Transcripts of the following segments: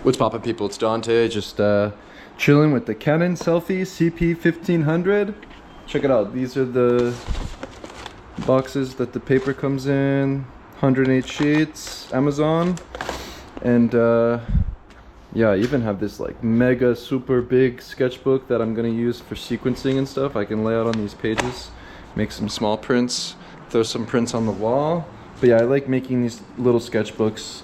What's poppin', people? It's Dante, just chilling with the Canon Selfie CP1500. Check it out. These are the boxes that the paper comes in. 108 sheets, Amazon. And yeah, I even have this like mega super big sketchbook that I'm gonna use for sequencing and stuff. I can lay out on these pages, make some small prints, throw some prints on the wall. But yeah, I like making these little sketchbooks.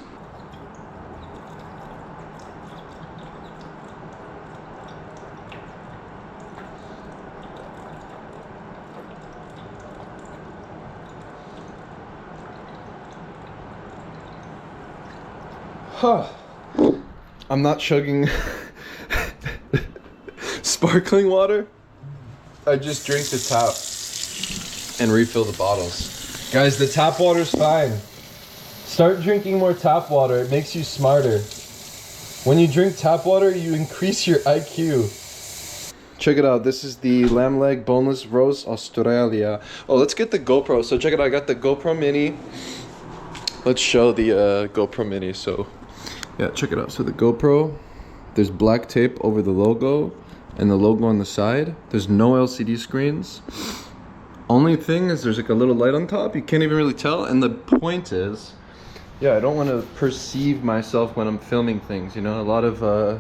Huh. I'm not chugging sparkling water. I just drink the tap and refill the bottles. Guys, the tap water's fine. Start drinking more tap water. It makes you smarter. When you drink tap water, you increase your IQ. Check it out. This is the lamb leg boneless roast Australia. Oh, let's get the GoPro. So check it out. I got the GoPro Mini. Let's show the GoPro Mini. So yeah, check it out. So the GoPro, there's black tape over the logo and the logo on the side. There's no LCD screens. Only thing is there's like a little light on top. You can't even really tell. And the point is, yeah, I don't want to perceive myself when I'm filming things, you know? A lot of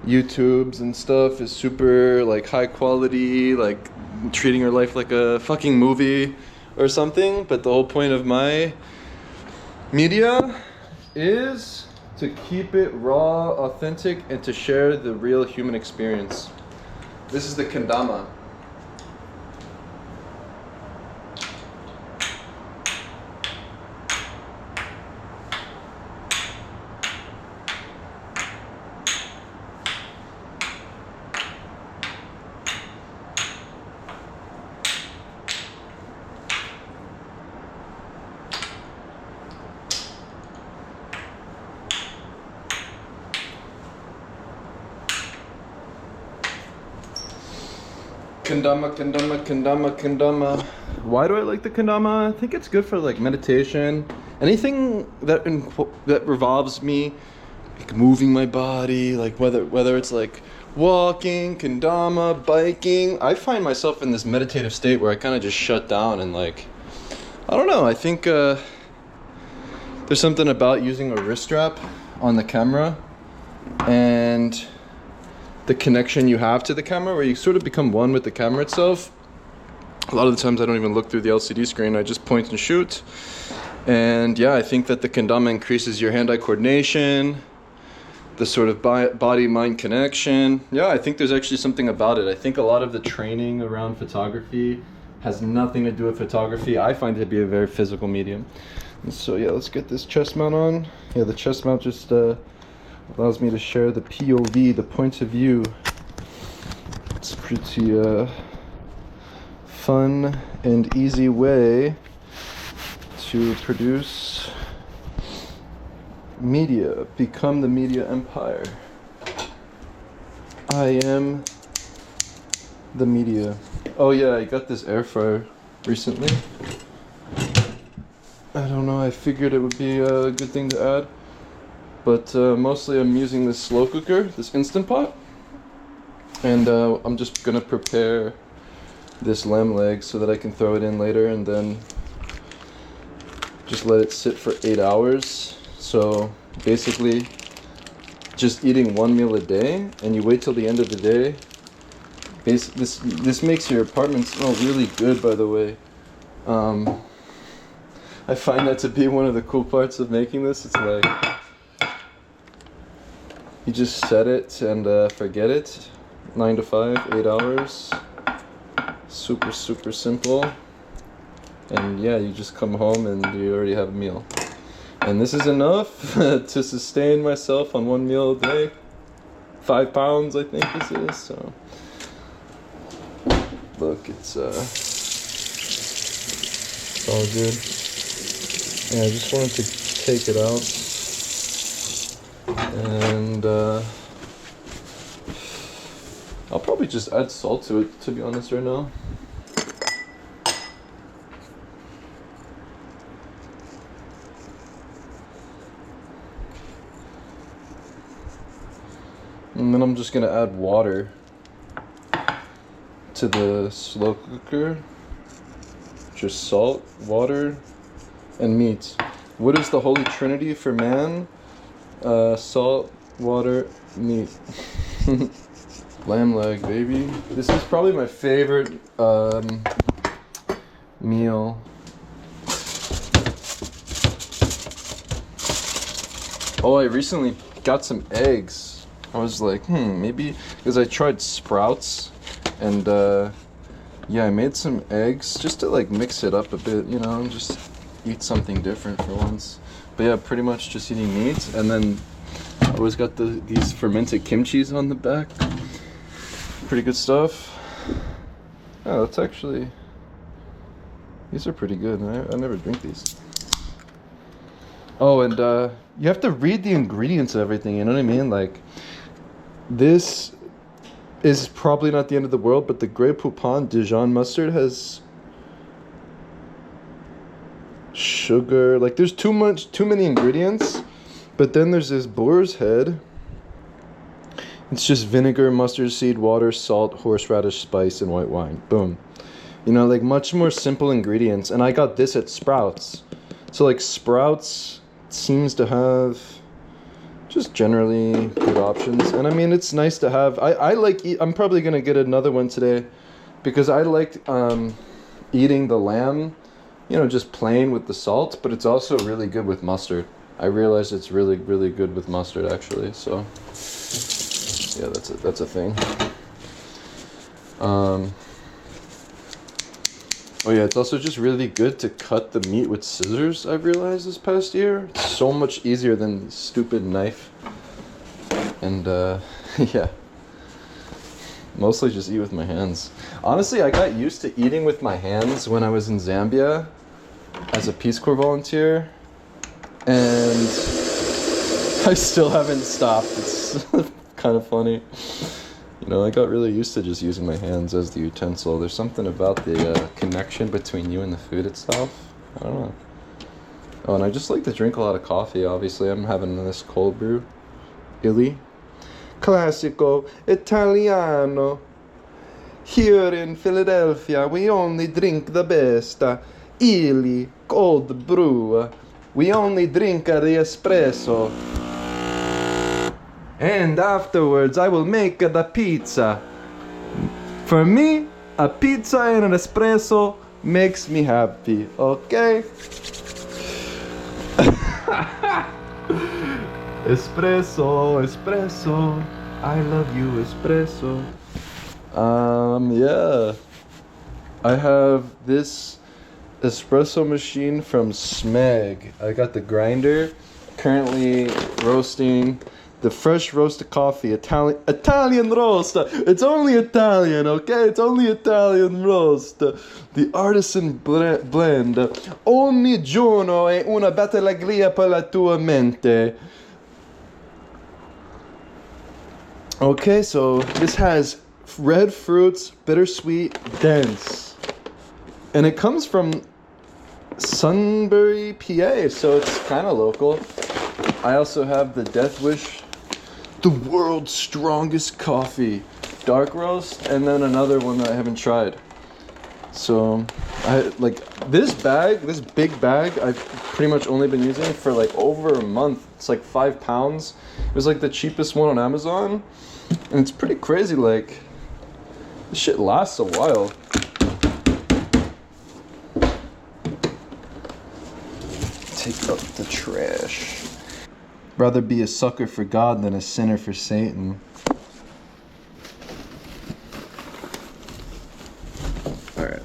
YouTubes and stuff is super like high quality, like treating your life like a fucking movie or something. But the whole point of my media is to keep it raw, authentic, and to share the real human experience. This is the kendama. Kendama. Why do I like the kendama? I think it's good for like meditation. Anything that revolves me, like moving my body, like whether it's like walking, kendama, biking. I find myself in this meditative state where I kind of just shut down and like, I don't know. I think there's something about using a wrist strap on the camera and the connection you have to the camera, where you sort of become one with the camera itself. A lot of the times I don't even look through the LCD screen, I just point and shoot. And yeah, I think that the kendama increases your hand-eye coordination, the sort of body-mind connection. Yeah, I think there's actually something about it. I think a lot of the training around photography has nothing to do with photography. I find it to be a very physical medium. And so yeah, let's get this chest mount on. Yeah, the chest mount just allows me to share the POV, the point of view. It's a pretty fun and easy way to produce media, become the media empire. I am the media. Oh yeah, I got this air fryer recently. I don't know, I figured it would be a good thing to add. But mostly I'm using this slow cooker, this Instant Pot. And I'm just gonna prepare this lamb leg so that I can throw it in later and then just let it sit for 8 hours. So basically just eating one meal a day, and you wait till the end of the day. This makes your apartment smell really good, by the way. I find that to be one of the cool parts of making this. It's like, you just set it and forget it. 9 to 5, 8 hours. Super simple. And yeah, you just come home and you already have a meal. And this is enough to sustain myself on one meal a day. 5 pounds, I think this is. So look, it's all good. Yeah, I just wanted to take it out. And I'll probably just add salt to it, to be honest, right now. And then I'm just gonna add water to the slow cooker. Just salt, water, and meat. What is the holy trinity for man? Salt, water, meat. Lamb leg, baby. This is probably my favorite meal. Oh, I recently got some eggs. I was like, maybe, because I tried Sprouts, and yeah, I made some eggs just to like mix it up a bit, you know, and just eat something different for once. But yeah, pretty much just eating meat, and then I always got these fermented kimchis on the back. Pretty good stuff. Oh, that's actually, these are pretty good. I never drink these. Oh, and you have to read the ingredients of everything, you know what I mean? Like, this is probably not the end of the world, but the Grey Poupon Dijon mustard has sugar. Like, there's too many ingredients. But then there's this boar's head. It's just vinegar, mustard seed, water, salt, horseradish, spice, and white wine. Boom. You know, like, much more simple ingredients. And I got this at Sprouts. So, like, Sprouts seems to have just generally good options. And I mean, it's nice to have. I like I'm probably gonna get another one today because I like eating the lamb, you know, just plain with the salt, but it's also really good with mustard. I realized it's really, really good with mustard actually. So yeah, that's a thing. Oh yeah, it's also just really good to cut the meat with scissors, I've realized this past year. It's so much easier than the stupid knife. And yeah, mostly just eat with my hands. Honestly, I got used to eating with my hands when I was in Zambia as a Peace Corps volunteer. And I still haven't stopped. It's kind of funny. You know, I got really used to just using my hands as the utensil. There's something about the connection between you and the food itself. I don't know. Oh, and I just like to drink a lot of coffee, obviously. I'm having this cold brew. Illy. Classico Italiano. Here in Philadelphia, we only drink the best. Illy cold brew. We only drink the espresso. And afterwards, I will make the pizza. For me, a pizza and an espresso makes me happy, okay? Espresso, espresso, I love you, espresso. Yeah. I have this espresso machine from Smeg. I got the grinder, currently roasting the fresh roasted coffee, Italian roast. It's only Italian, okay? It's only Italian roast. The artisan blend. Ogni giorno è una battaglia per la tua mente. Okay, so this has red fruits, bittersweet, dense. And it comes from Sunbury, PA, so it's kind of local. I also have the Death Wish, the world's strongest coffee, dark roast, and then another one that I haven't tried. So I like this big bag, I've pretty much only been using it for like over a month. It's like 5 pounds. It was like the cheapest one on Amazon, and it's pretty crazy. Like, this shit lasts a while. Take out the trash. Rather be a sucker for God than a sinner for Satan. Alright.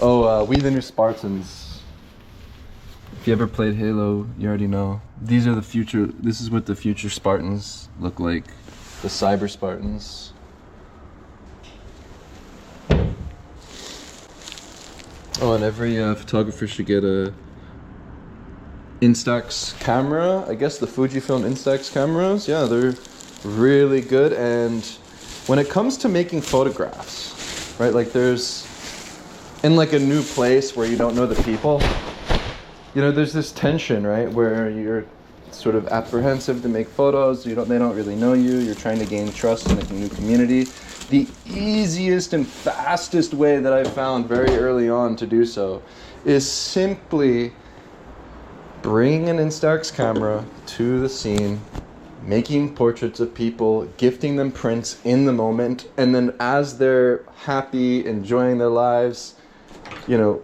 Oh, We the New Spartans. If you ever played Halo, you already know. These are the future, this is what the future Spartans look like. The Cyber Spartans. Oh, and every photographer should get a Instax camera. I guess the Fujifilm Instax cameras, yeah, they're really good. And when it comes to making photographs, right, like there's, in like a new place where you don't know the people, you know, there's this tension, right, where you're sort of apprehensive to make photos. They don't really know you. You're trying to gain trust in a new community. The easiest and fastest way that I found very early on to do so is simply bring an Instax camera to the scene, making portraits of people, gifting them prints in the moment, and then as they're happy, enjoying their lives, you know,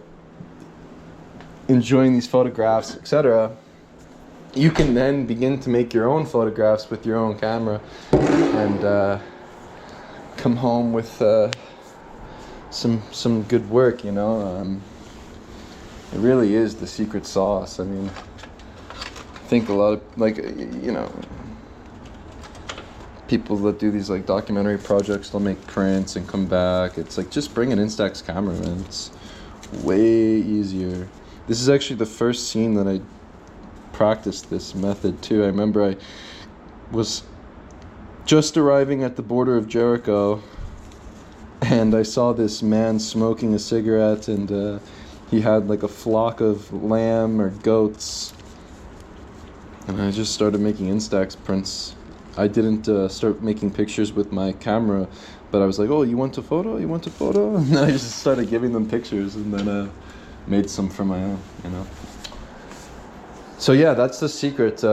enjoying these photographs, etc., you can then begin to make your own photographs with your own camera and come home with some good work, you know. It really is the secret sauce. I mean, I think a lot of, like, you know, people that do these like documentary projects, they'll make prints and come back. It's like, just bring an Instax camera, man. It's way easier. This is actually the first scene that I practiced this method too. I remember I was just arriving at the border of Jericho and I saw this man smoking a cigarette, and he had like a flock of lamb or goats, and I just started making Instax prints. I didn't start making pictures with my camera, but I was like, oh, you want a photo? You want a photo? And then I just started giving them pictures, and then made some for my own, you know. So yeah, that's the secret.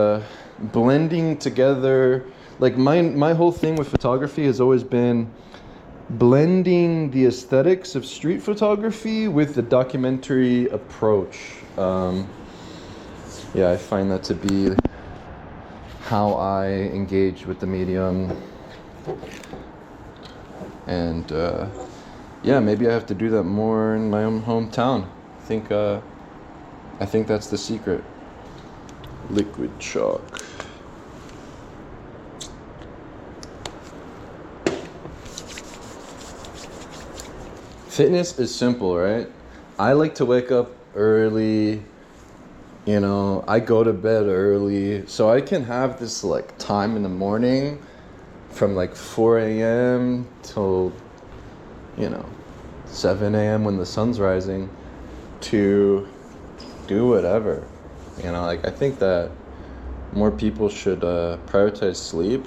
Blending together, like my whole thing with photography has always been blending the aesthetics of street photography with the documentary approach. Yeah, I find that to be how I engage with the medium. And yeah, maybe I have to do that more in my own hometown. I think that's the secret. Liquid chalk. Fitness is simple, right? I like to wake up early, you know, I go to bed early, so I can have this like time in the morning from like 4 a.m. till, you know, 7 a.m. when the sun's rising to do whatever. You know, like, I think that more people should prioritize sleep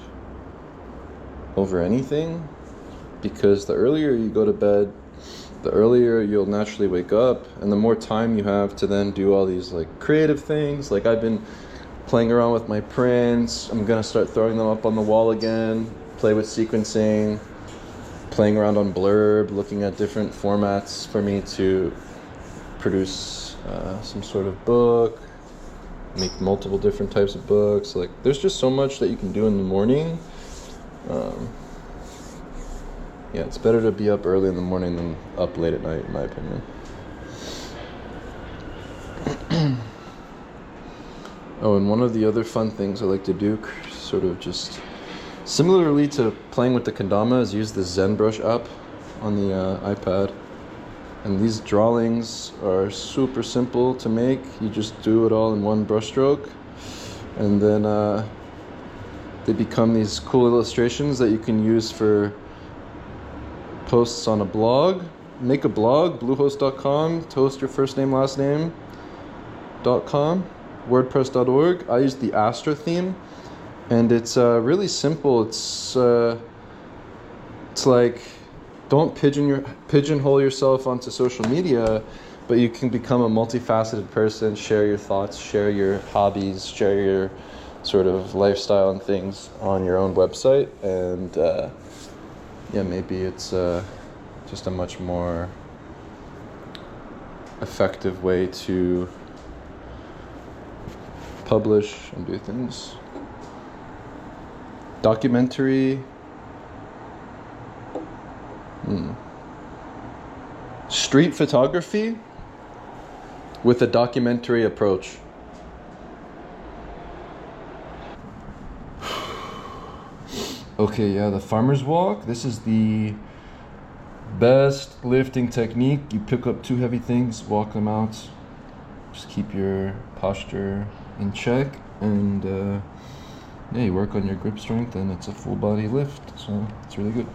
over anything, because the earlier you go to bed, the earlier you'll naturally wake up, and the more time you have to then do all these like creative things. Like, I've been playing around with my prints. I'm gonna start throwing them up on the wall again, play with sequencing, playing around on Blurb, looking at different formats for me to produce some sort of book, make multiple different types of books. Like, there's just so much that you can do in the morning. Yeah, it's better to be up early in the morning than up late at night, in my opinion. Oh, and one of the other fun things I like to do, sort of just similarly to playing with the kendama, is use the ZenBrush app on the iPad. And these drawings are super simple to make. You just do it all in one brushstroke, and then they become these cool illustrations that you can use for posts on a blog. Make a blog, bluehost.com, to host your first name, last name.com, wordpress.org. I use the Astra theme, and it's really simple. It's like, don't pigeonhole yourself onto social media, but you can become a multifaceted person, share your thoughts, share your hobbies, share your sort of lifestyle and things on your own website. And yeah, maybe it's just a much more effective way to publish and do things. Documentary. Street photography with a documentary approach. Okay, yeah, the farmer's walk. This is the best lifting technique. You pick up two heavy things, walk them out. Just keep your posture in check, and yeah, you work on your grip strength, and it's a full body lift, so it's really good.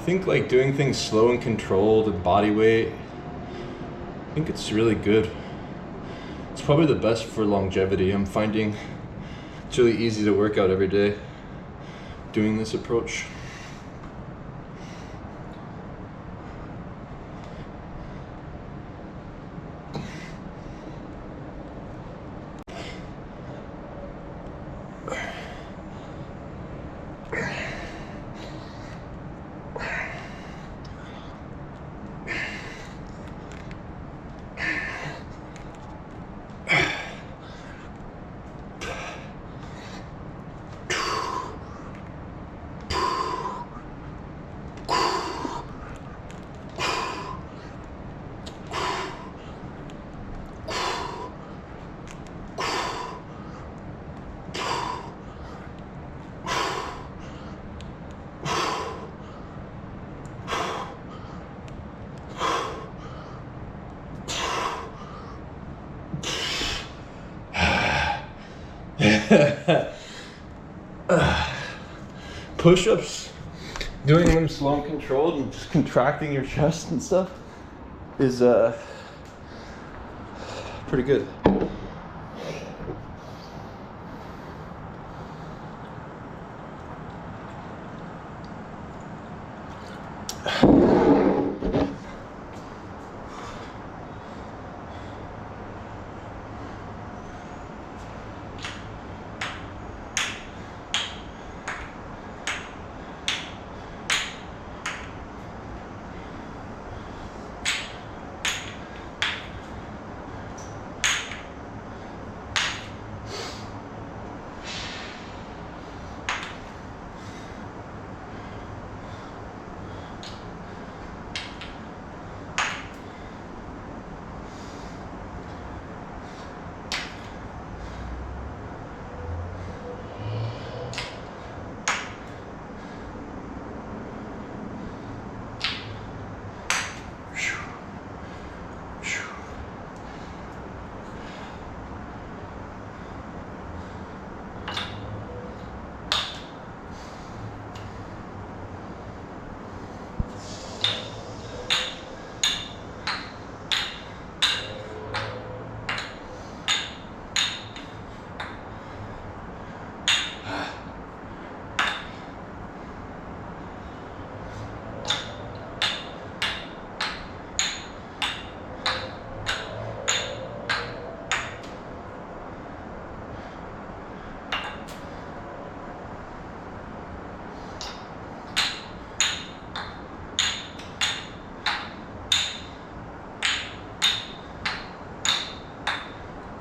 think like doing things slow and controlled and body weight, I think it's really good. It's probably the best for longevity. I'm finding it's really easy to work out every day doing this approach. Push-ups, doing them slow and controlled and just contracting your chest and stuff is pretty good.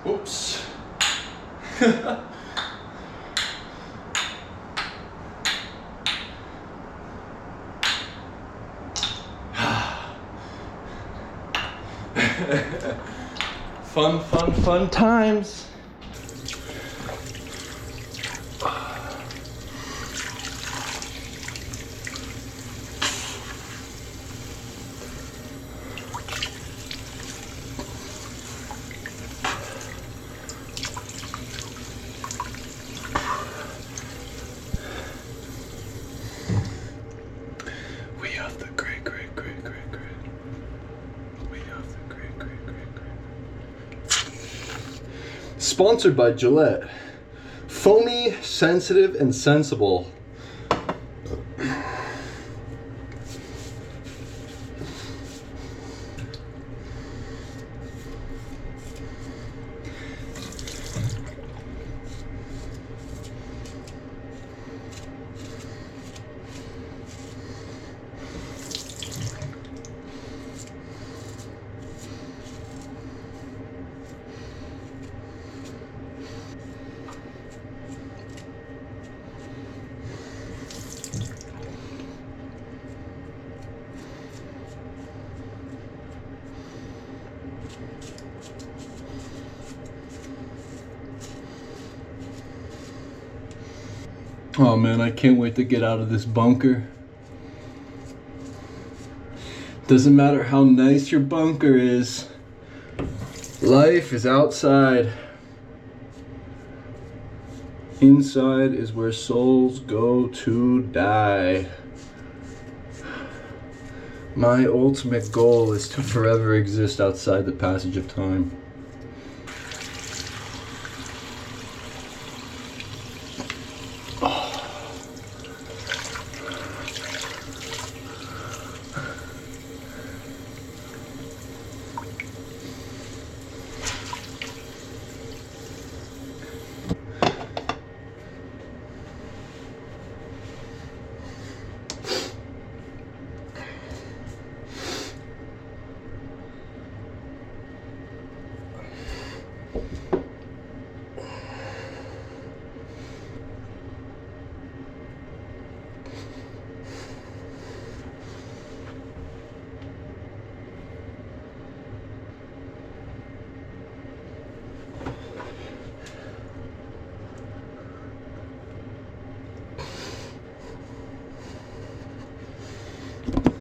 Oops. Fun times. Sponsored by Gillette. Foamy, sensitive, and sensible. Oh man, I can't wait to get out of this bunker. Doesn't matter how nice your bunker is. Life is outside. Inside is where souls go to die. My ultimate goal is to forever exist outside the passage of time.